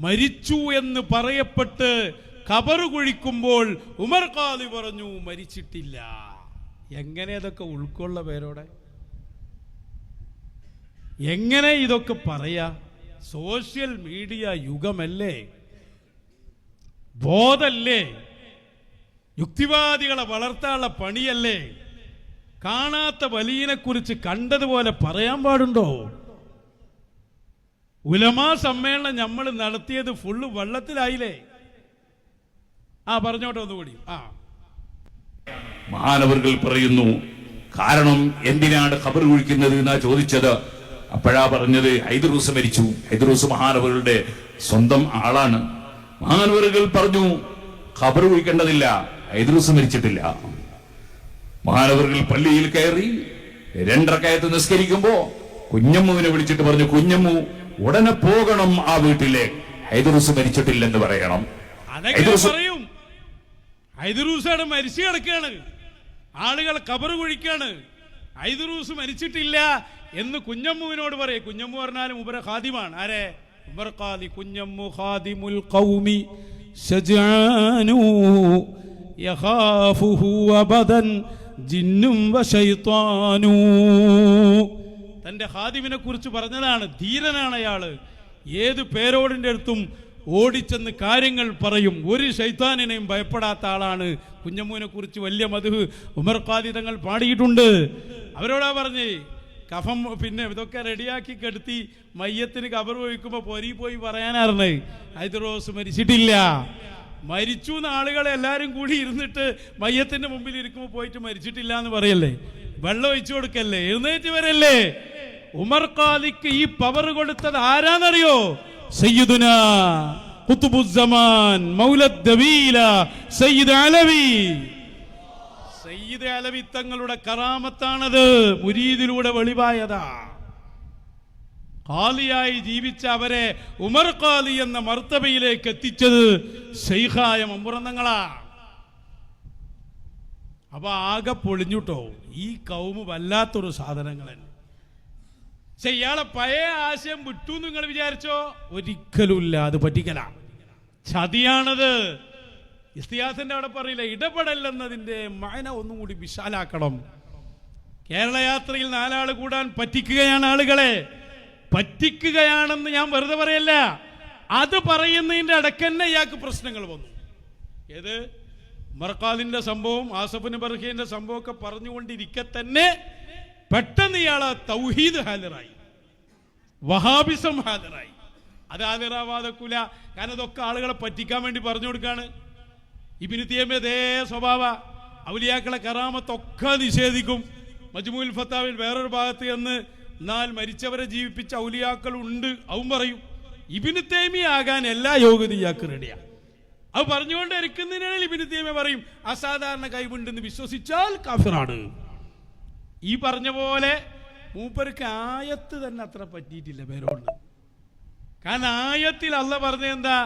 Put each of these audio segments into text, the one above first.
മരിച്ചു എന്ന് പറയപ്പെട്ട് ഖബർ കുഴിക്കുമ്പോൾ ഉമർ ഖാദി പറഞ്ഞു മരിച്ചിട്ടില്ല. എങ്ങനെ ഇതൊക്കെ ഉൾക്കൊള്ള പേരോടെ? എങ്ങനെ ഇതൊക്കെ പറയാ? സോഷ്യൽ മീഡിയ യുഗമല്ലേ, ബോധല്ലേ, യുക്തിവാദികളെ വളർത്താനുള്ള പണിയല്ലേ? കാണാത്ത വലിയനെ കുറിച്ച് കണ്ടതുപോലെ പറയാൻ പാടുണ്ടോ? ഉലമാ സമ്മേളനം നമ്മൾ നടത്തിയത് ഫുള്ള് വെള്ളത്തിലായില്ലേ? പറഞ്ഞോട്ടെ ഒന്നുകൂടി. മഹാനവറുകൾ പറയുന്നു, കാരണം എന്തിനാണ് ഖബർ കുഴിക്കുന്നത് എന്നാ ചോദിച്ചത്. അപ്പോഴാ പറഞ്ഞത് ഹൈദറൂസ് മരിച്ചു. ഹൈദറൂസ് മഹാനവറുകളുടെ സ്വന്തം ആളാണ്. മഹാനവറുകൾ പറഞ്ഞു ഖബർ കുഴിക്കേണ്ടതില്ല, ഹൈദറൂസ് മരിച്ചിട്ടില്ല. മഹാനവറുകൾ പള്ളിയിൽ കയറി 2 റക്അത്ത് നിസ്കരിക്കുമ്പോ കുഞ്ഞമ്മുവിനെ വിളിച്ചിട്ട് പറഞ്ഞു, കുഞ്ഞമ്മു ഉടനെ പോകണം ആ വീട്ടിലെ, ഹൈദറൂസ് മരിച്ചിട്ടില്ലെന്ന് പറയണം. പറയും ഹൈദറൂസാണ് മരിച്ചു കിടക്കുകയാണ്, ആളുകൾ ഖബർ കുഴിക്കാണ്, ഹൈദറൂസ് മരിച്ചിട്ടില്ല എന്ന് കുഞ്ഞമ്മുവിനോട് പറയും. കുഞ്ഞമ്മു പറഞ്ഞാലും ഉമർ ഖാദിമാണ്. ആരെ? ഉമർ ഖാദി. കുഞ്ഞമ്മു ഖാദിമുൽ ഖൗമി ശജാനു യഖാഫുഹു അബദൻ ജിന്നും വശൈത്താനു. തന്റെ ഖാദിമിനെ കുറിച്ച് പറഞ്ഞതാണ്. ധീരനാണ് അയാള്. ഏത് പേരോടിന്റെ അടുത്തും ഓടിച്ചെന്ന് കാര്യങ്ങൾ പറയും. ഒരു ശൈത്താനിനെയും ഭയപ്പെടാത്ത ആളാണ്. കുഞ്ഞമ്മുവിനെ കുറിച്ച് വലിയ മദ്ഹ് ഉമർ ഖാദി തങ്ങൾ പാടിയിട്ടുണ്ട്. അവരോടാ പറഞ്ഞേ, കഫം പിന്നെ ഇതൊക്കെ റെഡിയാക്കി കെടുത്തി മയ്യത്തിന് ഖബർ ഒഴിക്കുമ്പോൾ പൊരി പോയി പറയാനായിരുന്നേ ഹൈദറൂസ് മരിച്ചിട്ടില്ല. മരിച്ചു എന്ന ആളുകളെ എല്ലാവരും കൂടി ഇരുന്നിട്ട് മയ്യത്തിന്റെ മുമ്പിൽ ഇരിക്കുമ്പോൾ പോയിട്ട് മരിച്ചിട്ടില്ല എന്ന് പറയല്ലേ? വെള്ളം ഒഴിച്ചു കൊടുക്കല്ലേ? എഴുന്നേറ്റ് വരല്ലേ? ഉമർ ഖാദിക്ക് ഈ പവർ കൊടുത്തത് ആരാന്നറിയോ? സയ്യിദുനാ ഖുതുബുസ്സമാൻ മൗലദ് ദബീല സയ്യിദ് അലവി. സയ്യിദ് അലവി തങ്ങളുടെ കറാമത്താണത്. മുരീദിലൂടെ വെളിവായതാ. ഖാലിയായി ജീവിച്ച അവരെ ഉമർ ഖാലി എന്ന മർത്തബയിലേക്ക് എത്തിച്ചത് ശൈഖായ മമ്പുറന്നങ്ങളാ. അപ്പൊ ആകെ പൊളിഞ്ഞുട്ടോ ഈ കൗമ്. വല്ലാത്തൊരു സാധനങ്ങളെ. പക്ഷെ ഇയാളെ പഴയ ആശയം വിട്ടു നിങ്ങൾ വിചാരിച്ചോ? ഒരിക്കലുമില്ല. അത് പറ്റിക്കല, ചതിയാണത്. ഇസ്തിയാസിന്റെ അവിടെ പറയില്ല, ഇടപെടലെന്നതിന്റെ മഅന ഒന്നും കൂടി വിശാലാക്കണം. കേരള യാത്രയിൽ 4 ആൾ കൂടാൻ പറ്റിക്കുകയാണ് ആളുകളെ. പറ്റിക്കുകയാണെന്ന് ഞാൻ വെറുതെ പറയല്ല. അത് പറയുന്നതിന്റെ ഇടയ്ക്ക് ഇയാൾക്ക് പ്രശ്നങ്ങൾ വന്നു. ഏത്? ഉമർ ഖാദിന്റെ സംഭവം, ആസഫിന് ബർഹിന്റെ സംഭവമൊക്കെ പറഞ്ഞുകൊണ്ടിരിക്കെ തന്നെ പെട്ടെന്ന് ഇയാളെ തൗഹീദ് ഹാജരായി, വഹാബിസം ഹാജരായി. അത് ഹാജരാവാതെക്കൂല. കാരണം ഇതൊക്കെ ആളുകളെ പറ്റിക്കാൻ വേണ്ടി പറഞ്ഞു കൊടുക്കാണ്. ഇബ്നു തൈമിയ്യ അതേ സ്വഭാവ. ഔലിയാക്കളെ കറാമത്തൊക്കെ നിഷേധിക്കും. മജ്മുഉൽ ഫത്താവിൽ വേറൊരു ഭാഗത്ത് എന്ന് എന്നാൽ മരിച്ചവരെ ജീവിപ്പിച്ച ഔലിയാക്കൾ ഉണ്ട് അവൻ പറയും. ഇബ്നു തൈമിയ്യ ആകാൻ എല്ലാ യോഗ്യത ഇയാൾക്ക് റെഡിയാണ്. അത് പറഞ്ഞുകൊണ്ട് ഇരിക്കുന്നതിനാണ് ഇബ്നു തൈമിയ്യ പറയും അസാധാരണ കഴിവുണ്ടെന്ന് വിശ്വസിച്ചാൽ കാഫിറാണ്. ഈ പറഞ്ഞ പോലെ മൂപ്പർക്ക് ആയത്ത് തന്നെ അത്ര പറ്റിയിട്ടില്ല പേരോണ്ട്. കാരണം ആയത്തിൽ അല്ലാഹ് പറഞ്ഞ എന്താ?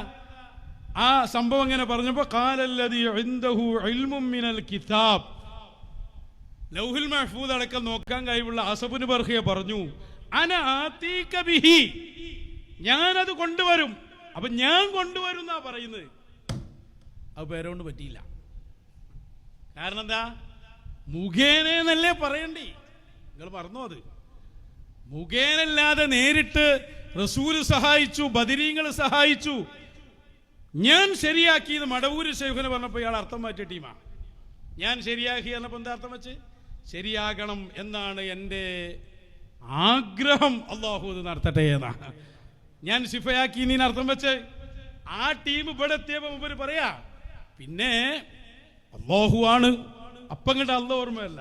ആ സംഭവം ഇങ്ങനെ പറഞ്ഞപ്പോ ഖാലല്ലദീ ഇൻദഹു ഇൽമും മിനൽ കിതാബ്, ലൗഹുൽ മഹ്ഫൂദ് അടക്കം നോക്കാൻ കഴിവുള്ള ആസഫുന് ബർഹിയ പറഞ്ഞു, അന ആതീക ബിഹി, ഞാനത് കൊണ്ടുവരും. അപ്പൊ ഞാൻ കൊണ്ടുവരും എന്നാ പറയുന്നത്. അത് പേരോണ്ട് പറ്റിയില്ല. കാരണം എന്താ? മുഖേനല്ലേ പറയണ്ടേ? നിങ്ങൾ മറന്നോ? അത് മുഖേനല്ലാതെ നേരിട്ട് റസൂല് സഹായിച്ചു, ബദരീങ്ങൾ സഹായിച്ചു. ഞാൻ ശരിയാക്കിയത് മടവൂര് ശൈഖുനെ പറഞ്ഞപ്പോൾ ഇയാൾ അർത്ഥം മാറ്റിയ ടീമാണ്. ഞാൻ ശരിയാക്കി എന്നപ്പോൾ എന്താ അർത്ഥം വെച്ച്? ശരിയാകണം എന്നാണ് എൻ്റെ ആഗ്രഹം, അള്ളാഹു അത് നടത്തട്ടെ എന്നാണ്. ഞാൻ ശിഫയാക്കി നീ അർത്ഥം വെച്ച് ആ ടീം ഇവിടെ എത്തിയപ്പോൾ മുമ്പ് പറയാ പിന്നെ അള്ളാഹു ആണ്. അപ്പം കണ്ട അല്ല ഓർമ്മയല്ല,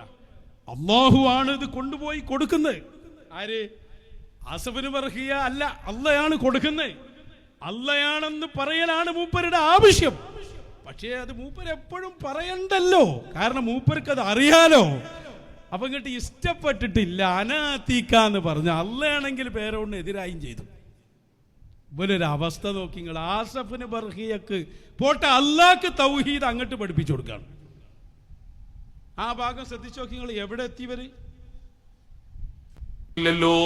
അള്ളാഹു ആണ് ഇത് കൊണ്ടുപോയി കൊടുക്കുന്നത്. ആര്? ആസഫിന് ബർഹിയ അല്ല, അള്ളയാണ് കൊടുക്കുന്നത്. അള്ളയാണെന്ന് പറയലാണ് മൂപ്പരുടെ ആവശ്യം. പക്ഷേ അത് മൂപ്പർ എപ്പോഴും പറയണ്ടല്ലോ, കാരണം മൂപ്പർക്ക് അത് അറിയാലോ. അപ്പൊ ഇങ്ങോട്ട് ഇഷ്ടപ്പെട്ടിട്ടില്ല. അനാത്തീക്കാന്ന് പറഞ്ഞ അള്ളയാണെങ്കിൽ പേരോണ്ട് എതിരായും ചെയ്തു. ഇവരൊരു അവസ്ഥ നോക്കി നിങ്ങൾ. ആസഫിന് ബർഹിയക്ക് പോട്ടെ, അള്ളാഹ്ക്ക് തൗഹീദ് അങ്ങോട്ട് പഠിപ്പിച്ചു കൊടുക്കാണ്. ആ ഭാഗം ശ്രദ്ധിച്ചു നോക്കി നിങ്ങൾ. എവിടെ എത്തിയവര്? ല്ലോ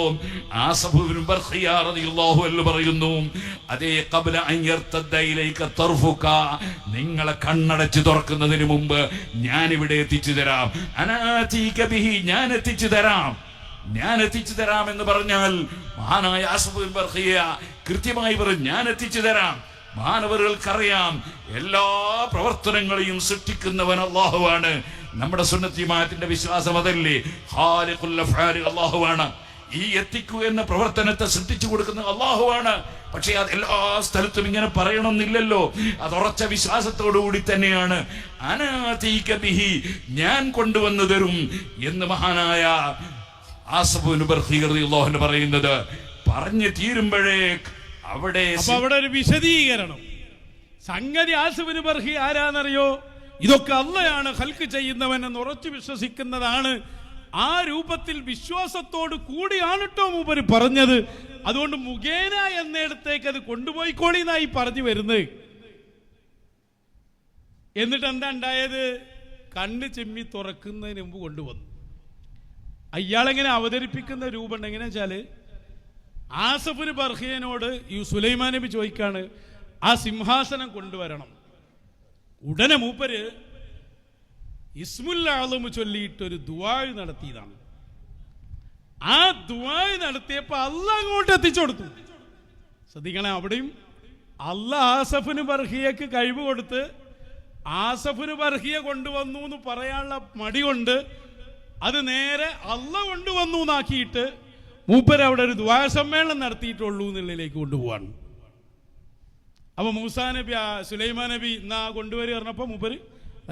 ആസഫ് ഇബ്നു ബർഖിയ റളിയല്ലാഹു അൻഹു പറയുന്നു, അതേ ഖബ്ല അൻ യർതദ്ദ ഇലൈക തർഫുക, നിങ്ങളെ കണ്ണടച്ച് തുറക്കുന്നതിന് മുമ്പ് ഞാൻ ഇവിടെ എത്തിച്ചു തരാം. അനാതീക ബിഹി, ഞാൻ എത്തിച്ചു തരാം, ഞാൻ എത്തിച്ചു തരാം എന്ന് പറഞ്ഞാൽ മഹാനായ ആസഫ് ഇബ്നു ബർഖിയ കൃത്യമായി പറഞ്ഞു, ഞാൻ എത്തിച്ചു തരാം. മാനവர்களுക്കറിയാം എല്ലാ പ്രവർത്തനങ്ങളെയും സൃഷ്ടിക്കുന്നവൻ അല്ലാഹുവാണ്. നമ്മുടെ സുന്നത്ത് ജമാഅത്തിന്റെ വിശ്വാസം അതല്ലേ, ഖാലിഖുൽ അഫ്ആലി അല്ലാഹുവാണ്. ഈ എത്തിക്കൂ എന്ന പ്രവർത്തനത്തെ സൃഷ്ടിച്ചു കൊടുക്കുന്ന അല്ലാഹുവാണ്. പക്ഷേ അത് എല്ലാ സ്ഥലത്തും ഇങ്ങനെ പറയണമെന്നില്ലല്ലോ. അത് ഉറച്ച വിശ്വാസത്തോടു കൂടി തന്നെയാണ് അനാതീക ബിഹി, ഞാൻ കൊണ്ടുവന്നു തരും എന്ന് മഹാനായ ആസഫ് ഇബ്നു ബർഖിയ റളിയല്ലാഹു അൻഹു പറയുന്നത്. പറഞ്ഞു തീരുമ്പോഴേ അവിടെ ഒരു വിശദീകരണം. സംഗതി ആസഫ് ഇബ്നു ബർഖിയ ആരാന്നറിയോ? ഇതൊക്കെ അള്ളയാണ് ഖൽഖ് ചെയ്യുന്നവൻ എന്ന് ഉറച്ചു വിശ്വസിക്കുന്നതാണ്. ആ രൂപത്തിൽ വിശ്വാസത്തോട് കൂടിയാണ് കേട്ടോ മൂപ്പര് പറഞ്ഞത്. അതുകൊണ്ട് മുഖേന എന്നിടത്തേക്ക് അത് കൊണ്ടുപോയിക്കോളി എന്നായി പറഞ്ഞു വരുന്നത്. എന്നിട്ട് എന്താ ഉണ്ടായത്? കണ്ണ് ചെമ്മി തുറക്കുന്നതിന് മുമ്പ് കൊണ്ടുവന്നു. അയാളെങ്ങനെ അവതരിപ്പിക്കുന്ന രൂപം എങ്ങനെയാ വെച്ചാല്, ആസഫ് ഇബ്നു ബർഖിയനോട് ഈ സുലൈമാൻ നബി ചോദിക്കാണ് ആ സിംഹാസനം കൊണ്ടുവരണം. ഉടനെ മൂപ്പര് ഇസ്മുൽ ആലം ചൊല്ലിയിട്ടൊരു ദുആ നടത്തിയതാണ്. ആ ദുആ നടത്തിയപ്പോ അള്ളാഹ് അങ്ങോട്ട് എത്തിച്ചു കൊടുത്തു. ശ്രദ്ധിക്കണേ, അവിടെയും അള്ളാഹ് ആസഫിന് ബർഖിയക്ക് കഴിവ് കൊടുത്ത് ആസഫിന് ബർഖിയ കൊണ്ടുവന്നു എന്ന് പറയാനുള്ള മടി കൊണ്ട് അത് നേരെ അള്ളാഹ് കൊണ്ടുവന്നു എന്നാക്കിയിട്ട് മൂപ്പര് അവിടെ ഒരു ദുആ സമ്മേളനം നടത്തിയിട്ടുള്ളൂ എന്നുള്ളതിലേക്ക് കൊണ്ടുപോവാണ്. അപ്പൊ മൂസാ നബി സുലൈമാൻ നബി എന്നാ കൊണ്ടുവരി പറഞ്ഞപ്പോ മൂപ്പര്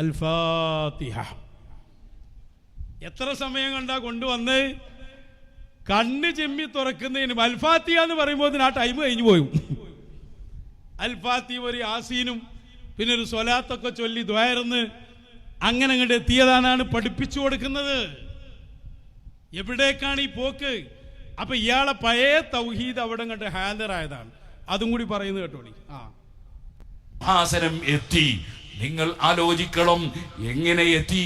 അൽ ഫാത്തിഹ. എത്ര സമയം കണ്ടാ കൊണ്ടുവന്ന്? കണ്ണ് ചെമ്മി തുറക്കുന്നതിന് അൽ ഫാത്തിഹ എന്ന് പറയുമ്പോൾ ആ ടൈം കഴിഞ്ഞു പോയും. അൽ ഫാത്തിഹ ഒരു യാസീനും പിന്നെ ഒരു സ്വലാത്തൊക്കെ ചൊല്ലി ദ്വായർന്ന് അങ്ങനെ അങ്ങോട്ട് എത്തിയതാണ് പഠിപ്പിച്ചു കൊടുക്കുന്നത്. എവിടേക്കാണ് ഈ പോക്ക്? അപ്പൊ ഇയാളെ പഴയ തൗഹീദ് അവിടെ കണ്ട് ഹാജറായതാണ്. അതും കൂടി പറയുന്നത് കേട്ടോളി. സിംഹാസനം എത്തി. നിങ്ങൾ ആലോചിക്കണം എങ്ങനെ എത്തി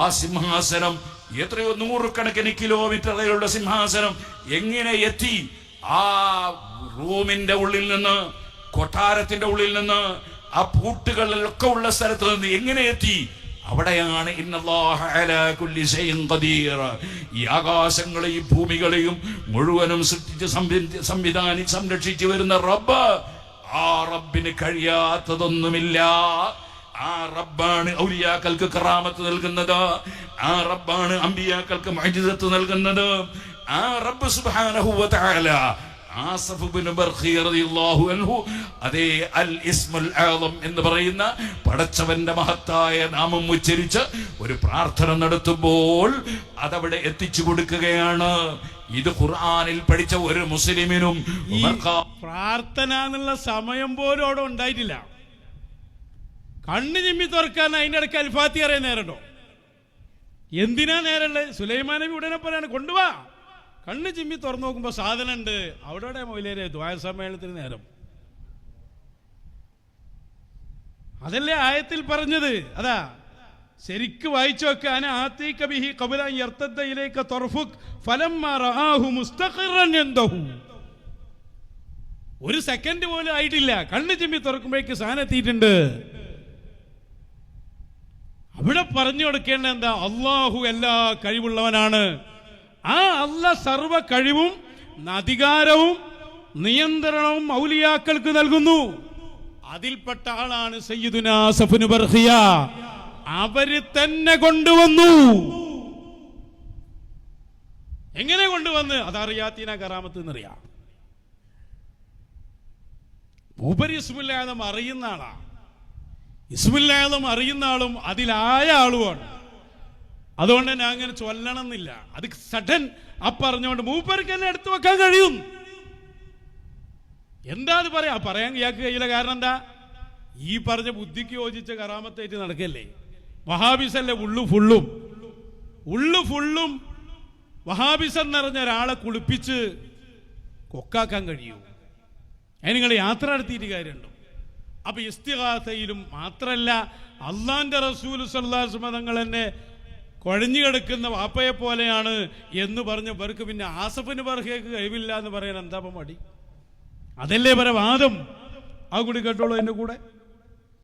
ആ സിംഹാസനം. എത്രയോ നൂറുകണക്കിന് കിലോമീറ്ററുകളുടെ സിംഹാസനം എങ്ങനെ എത്തി? ആ റൂമിന്റെ ഉള്ളിൽ നിന്ന്, കൊട്ടാരത്തിന്റെ ഉള്ളിൽ നിന്ന്, ആ പൂട്ടുകളിലൊക്കെ ഉള്ള സ്ഥലത്ത് നിന്ന് എങ്ങനെ എത്തി? അവിടെയാണ് ഇന്നല്ലാഹ അലാ കുല്ലി ഷൈഇൻ ഖദീർ. ഈ ആകാശങ്ങളെയും ഭൂമികളെയും മുഴുവനും സൃഷ്ടിച്ച് സംരക്ഷിച്ചു വരുന്ന റബ്ബ്, ആ റബ്ബിന് കഴിയാത്തതൊന്നുമില്ല. ആ റബ്ബാണ് ഔലിയാക്കൾക്ക് കറാമത്ത് നൽകുന്നത്. ആ റബ്ബാണ് അമ്പിയാക്കൾക്ക് മുഅ്ജിസത്ത് നൽകുന്നത്. ആ റബ്ബ് സുബ്ഹാനഹു വ തആല ആസഫ് ഇബ്നു ബർഖിയ റളിയല്ലാഹു അൻഹു അതേ അൽ ഇസ്മുൽ ആളം എന്ന് പറയുന്ന പടച്ചവന്റെ മഹത്തായ നാമം ഉച്ചരിച്ച് ഒരു പ്രാർത്ഥന നടത്തുമ്പോൾ അതവിടെ എത്തിച്ചു കൊടുക്കുകയാണ്. ഇത് ഖുർആനിൽ പഠിച്ച ഒരു മുസ്ലിമിനും പ്രാർത്ഥന എന്നുള്ള സമയം പോലും അവിടെ ഉണ്ടായിട്ടില്ല. കണ്ണ് ചിമ്മി തുറക്കാൻ അതിൻ്റെ ഇടയ്ക്ക് അൽ ഫാത്തിഹ അറിയാൻ നേരണ്ടോ? എന്തിനാ നേരമുള്ളത്? സുലൈമാൻ നബി ഉടനെ പറയാണ് കൊണ്ടുവാ. കണ്ണ് ചിമ്മി തുറന്നു നോക്കുമ്പോ സാധനം ഉണ്ട്. അവിടെ മൊയിലേരെ ദ്വായ സമ്മേളനത്തിന് നേരം. അതല്ലേ ആയത്തിൽ പറഞ്ഞത്? അതാ ശരിക്ക് വായിച്ചു വെക്കാൻ. ഒരു സെക്കൻഡ് പോലും ആയിട്ടില്ല, കണ്ണ് ചിമ്മി തുറക്കുമ്പോഴേക്ക് സാധനം എത്തിയിട്ടുണ്ട്. അവിടെ പറഞ്ഞു കൊടുക്കേണ്ട എന്താ? അള്ളാഹു എല്ലാ കഴിവുള്ളവനാണ്. ആ അല്ലാഹ് സർവ കഴിവും അധികാരവും നിയന്ത്രണവും ഔലിയാക്കൾക്ക് നൽകുന്നു. അതിൽപ്പെട്ട ആളാണ് സയ്യിദുനാ ആസഫ് ഇബ്നു ബർഖിയ. അവര് തന്നെ കൊണ്ടുവന്നു. എങ്ങനെ കൊണ്ടുവന്ന്? അതറിയാത്തീന കറാമത്ത് എന്നറിയാം. മൂപ്പര് ഇസ്മുൽ ആദം അറിയുന്ന ആളാ. ഇസ്മുൽ ആദം അറിയുന്ന ആളും അതിലായ ആളുമാണ്. അതുകൊണ്ട് തന്നെ അങ്ങനെ ചൊല്ലണം എന്നില്ല. അത് സഡൻ പറഞ്ഞുകൊണ്ട് മൂപ്പർക്ക് തന്നെ എടുത്തു വെക്കാൻ കഴിയും. എന്താ അത് പറയാൻ ഇയാൾക്ക് കഴിയില്ല. കാരണം എന്താ? ഈ പറഞ്ഞ ബുദ്ധിക്ക് യോജിച്ച കറാമത്തായിട്ട് നടക്കല്ലേ. വഹാബിസല്ലേ ഉള്ളു ഫുള്ളും വഹാബിസം നിറഞ്ഞ ഒരാളെ കുളിപ്പിച്ച് കൊക്കാക്കാൻ കഴിയൂ? അതിന് നിങ്ങൾ യാത്ര നടത്തിയിട്ട് കാര്യമുണ്ടോ? അപ്പൊ ഇസ്തിഗാസയിലും മാത്രല്ല, അള്ളാന്റെ റസൂൽ സല്ലല്ലാഹു അലൈഹി വസല്ലം തങ്ങൾ തന്നെ കുഴഞ്ഞു കിടക്കുന്ന വാപ്പയെ പോലെയാണ് എന്ന് പറഞ്ഞ ഇവർക്ക് പിന്നെ ആസഫിന് ബർഹയ്ക്ക് കഴിവില്ല എന്ന് പറയാൻ എന്താ മടി? അതല്ലേ വാദം. ആ കൂടി കേട്ടോളൂ എൻ്റെ കൂടെ.